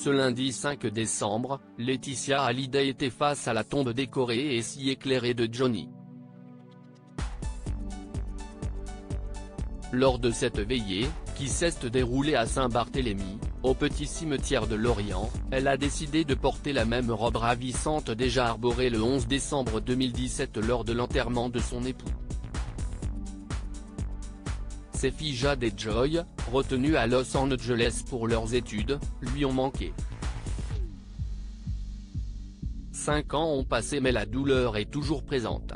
Ce lundi 5 décembre, Laetitia Hallyday était face à la tombe décorée et si éclairée de Johnny. Lors de cette veillée, qui s'est déroulée à Saint-Barthélemy, au petit cimetière de Lorient, elle a décidé de porter la même robe ravissante déjà arborée le 11 décembre 2017 lors de l'enterrement de son époux. Ses filles Jade et Joy, retenues à Los Angeles pour leurs études, lui ont manqué. 5 ans ont passé mais la douleur est toujours présente.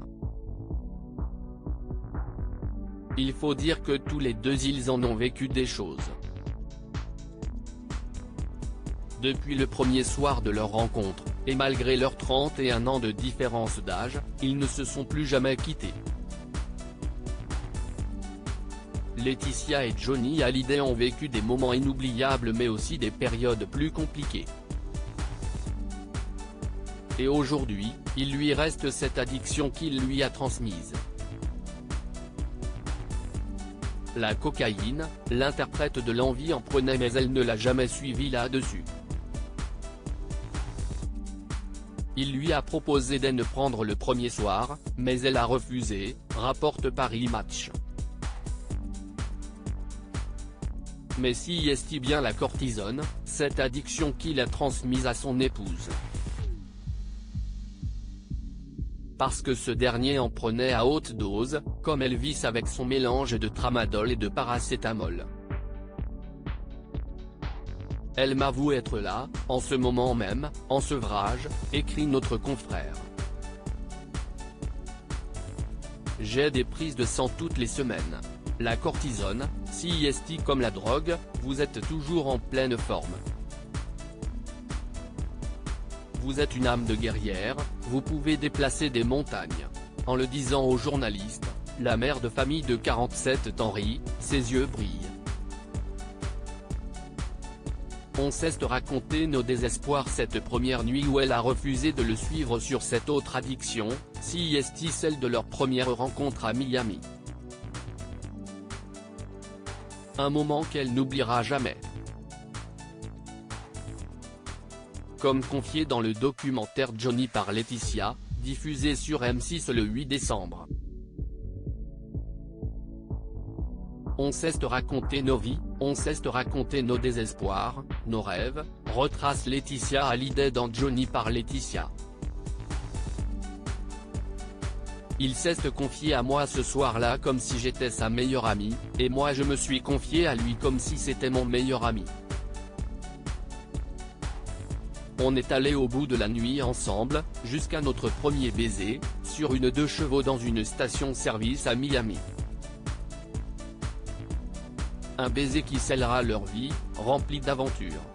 Il faut dire que tous les deux ils en ont vécu des choses. Depuis le premier soir de leur rencontre, et malgré leurs 31 ans de différence d'âge, ils ne se sont plus jamais quittés. Laetitia et Johnny Hallyday ont vécu des moments inoubliables mais aussi des périodes plus compliquées. Et aujourd'hui, il lui reste cette addiction qu'il lui a transmise. La cocaïne, l'interprète de l'envie en prenait mais elle ne l'a jamais suivi là-dessus. Il lui a proposé d'en prendre le premier soir, mais elle a refusé, rapporte Paris Match. Mais si est-il bien la cortisone, cette addiction qu'il a transmise à son épouse. Parce que ce dernier en prenait à haute dose, comme Elvis avec son mélange de tramadol et de paracétamol. Elle m'avoue être là, en ce moment même, en sevrage, écrit notre confrère. J'ai des prises de sang toutes les semaines. La cortisone, si est comme la drogue, vous êtes toujours en pleine forme. Vous êtes une âme de guerrière, vous pouvez déplacer des montagnes. En le disant au journaliste, la mère de famille de 47 ans rit, ses yeux brillent. On cesse de raconter nos désespoirs cette première nuit où elle a refusé de le suivre sur cette autre addiction, si est celle de leur première rencontre à Miami. Un moment qu'elle n'oubliera jamais. Comme confié dans le documentaire Johnny par Laetitia, diffusé sur M6 le 8 décembre. On cesse de raconter nos vies, on cesse de raconter nos désespoirs, nos rêves, retrace Laetitia Hallyday dans Johnny par Laetitia. Il s'est confié à moi ce soir-là comme si j'étais sa meilleure amie, et moi je me suis confié à lui comme si c'était mon meilleur ami. On est allé au bout de la nuit ensemble, jusqu'à notre premier baiser, sur une 2 chevaux dans une station-service à Miami. Un baiser qui scellera leur vie, remplie d'aventures.